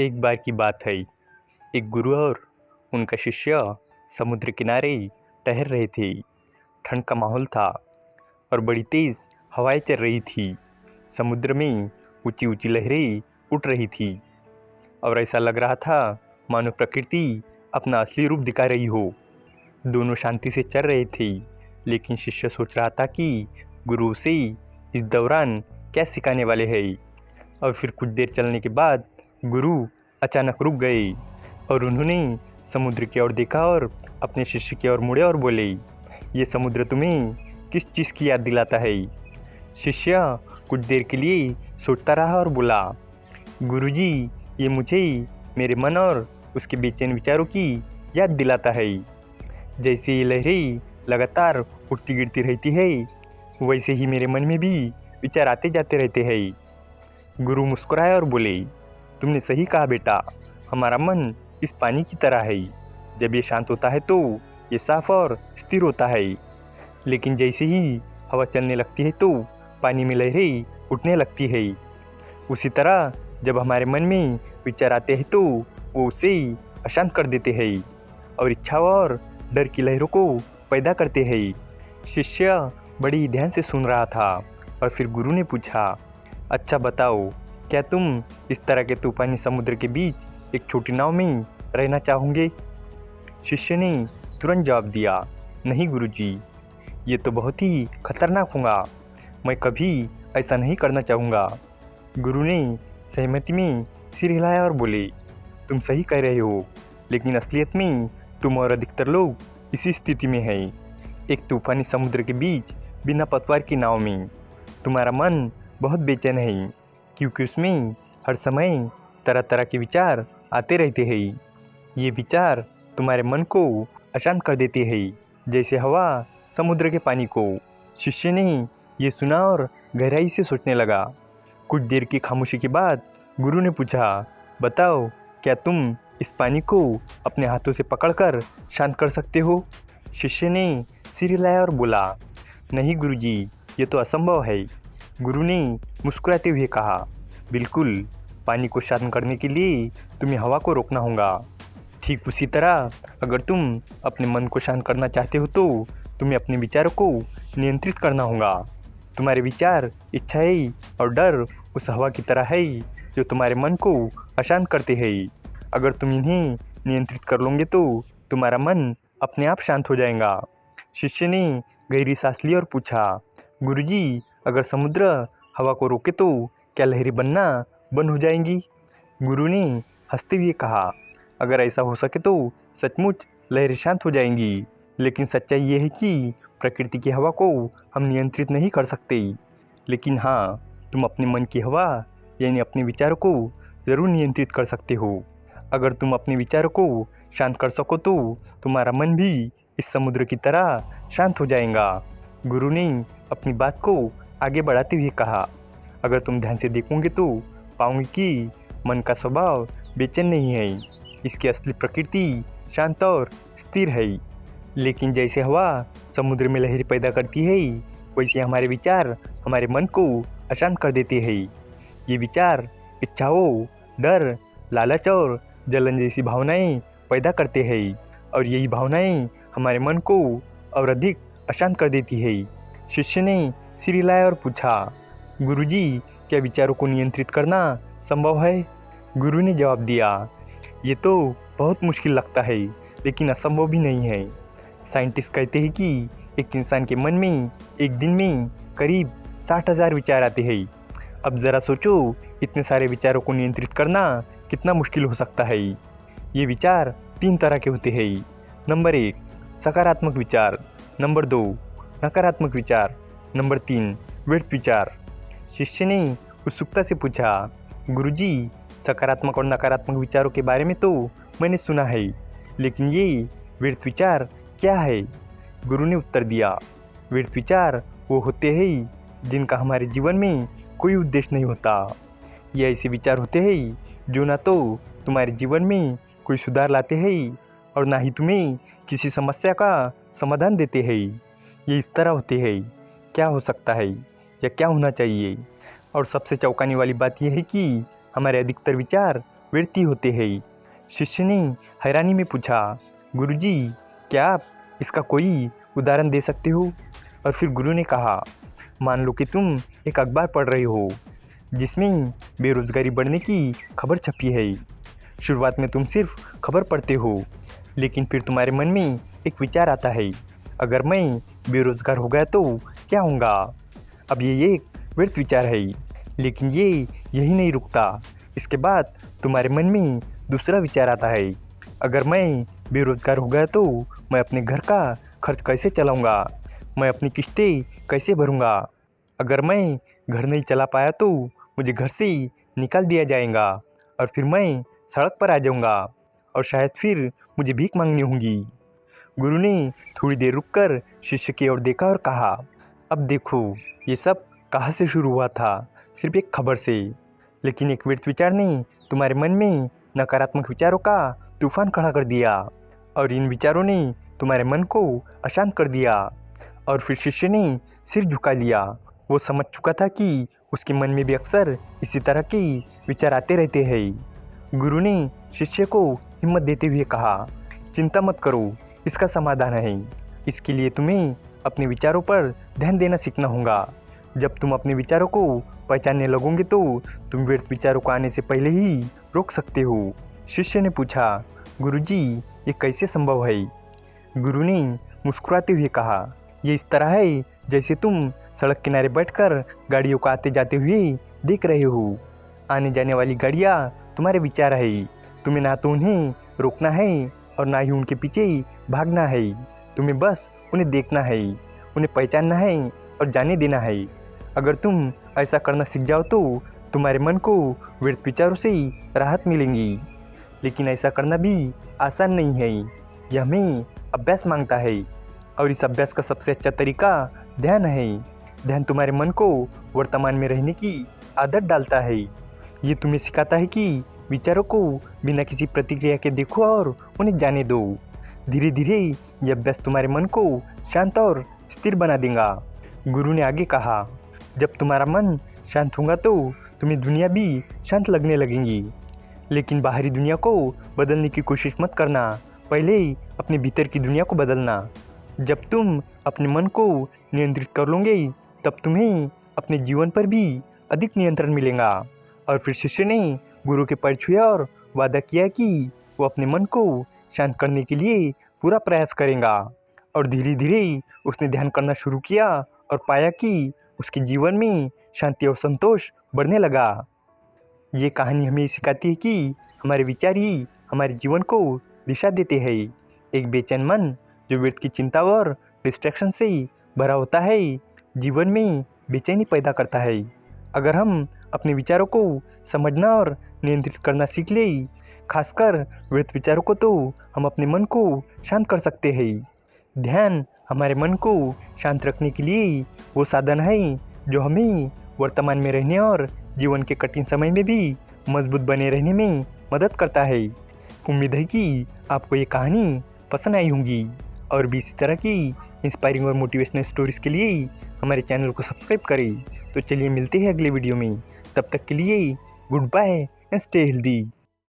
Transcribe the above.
एक बार की बात है। एक गुरु और उनका शिष्य समुद्र किनारे टहल रहे थे। ठंड का माहौल था और बड़ी तेज हवाएं चल रही थी। समुद्र में ऊंची ऊंची लहरें उठ रही थी और ऐसा लग रहा था मानो प्रकृति अपना असली रूप दिखा रही हो। दोनों शांति से चल रहे थे, लेकिन शिष्य सोच रहा था कि गुरु से इस दौरान क्या सिखाने वाले हैं। और फिर कुछ देर चलने के बाद गुरु अचानक रुक गए और उन्होंने समुद्र की ओर देखा और अपने शिष्य की ओर मुड़े और बोले, ये समुद्र तुम्हें किस चीज़ की याद दिलाता है? शिष्य कुछ देर के लिए सोचता रहा और बोला, गुरुजी, ये मुझे मेरे मन और उसके बेचैन विचारों की याद दिलाता है। जैसे ये लहरें लगातार उठती गिरती रहती है, वैसे ही मेरे मन में भी विचार आते जाते रहते हैं। गुरु मुस्कुराए और बोले, तुमने सही कहा बेटा, हमारा मन इस पानी की तरह है। जब ये शांत होता है तो ये साफ और स्थिर होता है, लेकिन जैसे ही हवा चलने लगती है तो पानी में लहरें उठने लगती है। उसी तरह जब हमारे मन में विचार आते हैं तो वो उसे अशांत कर देते हैं और इच्छा और डर की लहरों को पैदा करते हैं। शिष्य बड़ी ध्यान से सुन रहा था और फिर गुरु ने पूछा, अच्छा बताओ, क्या तुम इस तरह के तूफानी समुद्र के बीच एक छोटी नाव में रहना चाहोगे? शिष्य ने तुरंत जवाब दिया, नहीं गुरुजी, ये तो बहुत ही खतरनाक होगा। मैं कभी ऐसा नहीं करना चाहूँगा। गुरु ने सहमति में सिर हिलाया और बोले, तुम सही कह रहे हो, लेकिन असलियत में तुम और अधिकतर लोग इसी स्थिति में हैं, एक तूफानी समुद्र के बीच बिना पतवार की नाव में। तुम्हारा मन बहुत बेचैन है, क्योंकि उसमें हर समय तरह तरह के विचार आते रहते हैं। ये विचार तुम्हारे मन को अशांत कर देते हैं, जैसे हवा समुद्र के पानी को। शिष्य ने ये सुना और गहराई से सोचने लगा। कुछ देर की खामोशी के बाद गुरु ने पूछा, बताओ, क्या तुम इस पानी को अपने हाथों से पकड़कर शांत कर सकते हो? शिष्य ने सिर हिलाया और बोला, नहीं गुरुजी, ये तो असंभव है। गुरु ने मुस्कुराते हुए कहा, बिल्कुल, पानी को शांत करने के लिए तुम्हें हवा को रोकना होगा। ठीक उसी तरह अगर तुम अपने मन को शांत करना चाहते हो तो तुम्हें अपने विचारों को नियंत्रित करना होगा। तुम्हारे विचार, इच्छाएं और डर उस हवा की तरह है जो तुम्हारे मन को अशांत करते हैं। अगर तुम इन्हें नियंत्रित कर लोगे तो तुम्हारा मन अपने आप शांत हो जाएगा। शिष्य ने गहरी सांस ली और पूछा, गुरुजी, अगर समुद्र हवा को रोके तो क्या लहरें बनना बंद हो जाएंगी? गुरु ने हंसते हुए कहा, अगर ऐसा हो सके तो सचमुच लहरें शांत हो जाएंगी, लेकिन सच्चाई ये है कि प्रकृति की हवा को हम नियंत्रित नहीं कर सकते। लेकिन हाँ, तुम अपने मन की हवा यानी अपने विचारों को ज़रूर नियंत्रित कर सकते हो। अगर तुम अपने विचारों को शांत कर सको तो तुम्हारा मन भी इस समुद्र की तरह शांत हो जाएगा। गुरु ने अपनी बात को आगे बढ़ाते हुए कहा, अगर तुम ध्यान से देखोगे तो पाओगे कि मन का स्वभाव बेचैन नहीं है, इसकी असली प्रकृति शांत और स्थिर है। लेकिन जैसे हवा समुद्र में लहरें पैदा करती है, वैसे हमारे विचार हमारे मन को अशांत कर देते हैं। ये विचार इच्छाओं, डर, लालच और जलन जैसी भावनाएं पैदा करते हैं और यही भावनाएं हमारे मन को और अधिक अशांत कर देती है। शिष्य ने सिर हिलाया और पूछा, गुरुजी, क्या विचारों को नियंत्रित करना संभव है? गुरु ने जवाब दिया, ये तो बहुत मुश्किल लगता है, लेकिन असंभव भी नहीं है। साइंटिस्ट कहते हैं कि एक इंसान के मन में एक दिन में करीब 60,000 विचार आते हैं। अब ज़रा सोचो, इतने सारे विचारों को नियंत्रित करना कितना मुश्किल हो सकता है। ये विचार 3 तरह के होते हैं। नंबर 1, सकारात्मक विचार। नंबर 2, नकारात्मक विचार। नंबर 3, व्यर्थ विचार। शिष्य ने उत्सुकता से पूछा, गुरुजी, सकारात्मक और नकारात्मक विचारों के बारे में तो मैंने सुना है, लेकिन ये व्यर्थ विचार क्या है? गुरु ने उत्तर दिया, व्यर्थ विचार वो होते हैं जिनका हमारे जीवन में कोई उद्देश्य नहीं होता। ये ऐसे विचार होते हैं जो ना तो तुम्हारे जीवन में कोई सुधार लाते हैं और ना ही तुम्हें किसी समस्या का समाधान देते हैं। ये इस तरह होते हैं, क्या हो सकता है या क्या होना चाहिए। और सबसे चौंकाने वाली बात यह है कि हमारे अधिकतर विचार व्यर्थ ही होते हैं। शिष्य ने हैरानी में पूछा, गुरुजी, क्या आप इसका कोई उदाहरण दे सकते हो? और फिर गुरु ने कहा, मान लो कि तुम एक अखबार पढ़ रहे हो जिसमें बेरोजगारी बढ़ने की खबर छपी है। शुरुआत में तुम सिर्फ खबर पढ़ते हो, लेकिन फिर तुम्हारे मन में एक विचार आता है, अगर मैं बेरोजगार हो गया तो क्या होगा? अब ये एक व्यर्थ विचार है, लेकिन ये यही नहीं रुकता। इसके बाद तुम्हारे मन में दूसरा विचार आता है, अगर मैं बेरोजगार हो गया तो मैं अपने घर का खर्च कैसे चलाऊंगा? मैं अपनी किस्तें कैसे भरूंगा? अगर मैं घर नहीं चला पाया तो मुझे घर से निकाल दिया जाएगा और फिर मैं सड़क पर आ जाऊंगा और शायद फिर मुझे भीख मांगनी होगी। गुरु ने थोड़ी देर रुककर शिष्य की ओर देखा और कहा, अब देखो, ये सब कहाँ से शुरू हुआ था? सिर्फ एक खबर से। लेकिन एक व्यर्थ विचार ने तुम्हारे मन में नकारात्मक विचारों का तूफान खड़ा कर दिया और इन विचारों ने तुम्हारे मन को अशांत कर दिया। और फिर शिष्य ने सिर झुका लिया। वो समझ चुका था कि उसके मन में भी अक्सर इसी तरह के विचार आते रहते हैं। गुरु ने शिष्य को हिम्मत देते हुए कहा, चिंता मत करो, इसका समाधान है। इसके लिए तुम्हें अपने विचारों पर ध्यान देना सीखना होगा। जब तुम अपने विचारों को पहचानने लगोगे तो तुम व्यर्थ विचारों को आने से पहले ही रोक सकते हो। शिष्य ने पूछा, गुरुजी, ये कैसे संभव है? गुरु ने मुस्कुराते हुए कहा, ये इस तरह है जैसे तुम सड़क किनारे बैठकर गाड़ियों को आते जाते हुए देख रहे हो। आने जाने वाली गाड़ियाँ तुम्हारे विचार है। तुम्हें ना तो उन्हें रोकना है और ना ही उनके पीछे भागना है। तुम्हें बस उन्हें देखना है, उन्हें पहचानना है और जाने देना है। अगर तुम ऐसा करना सीख जाओ तो तुम्हारे मन को व्यर्थ विचारों से राहत मिलेगी। लेकिन ऐसा करना भी आसान नहीं है, यह हमें अभ्यास मांगता है और इस अभ्यास का सबसे अच्छा तरीका ध्यान है। ध्यान तुम्हारे मन को वर्तमान में रहने की आदत डालता है। ये तुम्हें सिखाता है कि विचारों को बिना किसी प्रतिक्रिया के देखो और उन्हें जाने दो। धीरे धीरे यह अभ्यास तुम्हारे मन को शांत और स्थिर बना देगा। गुरु ने आगे कहा, जब तुम्हारा मन शांत होगा तो तुम्हें दुनिया भी शांत लगने लगेगी। लेकिन बाहरी दुनिया को बदलने की कोशिश मत करना, पहले अपने भीतर की दुनिया को बदलना। जब तुम अपने मन को नियंत्रित कर लोगे तब तुम्हें अपने जीवन पर भी अधिक नियंत्रण मिलेगा। और फिर शिष्य ने गुरु के पैर छुए और वादा किया कि वो अपने मन को शांत करने के लिए पूरा प्रयास करेगा। और धीरे धीरे उसने ध्यान करना शुरू किया और पाया कि उसके जीवन में शांति और संतोष बढ़ने लगा। ये कहानी हमें सिखाती है कि हमारे विचार ही हमारे जीवन को दिशा देते हैं। एक बेचैन मन जो व्यर्थ की चिंता और डिस्ट्रैक्शन से भरा होता है, जीवन में बेचैनी पैदा करता है। अगर हम अपने विचारों को समझना और नियंत्रित करना सीख ले, खासकर व्यर्थ विचारों को, तो हम अपने मन को शांत कर सकते हैं। ध्यान हमारे मन को शांत रखने के लिए वो साधन है जो हमें वर्तमान में रहने और जीवन के कठिन समय में भी मजबूत बने रहने में मदद करता है। उम्मीद है कि आपको ये कहानी पसंद आई होगी और भी इसी तरह की इंस्पायरिंग और मोटिवेशनल स्टोरीज़ के लिए हमारे चैनल को सब्सक्राइब करें। तो चलिए मिलते हैं अगले वीडियो में, तब तक के लिए goodbye and stay healthy.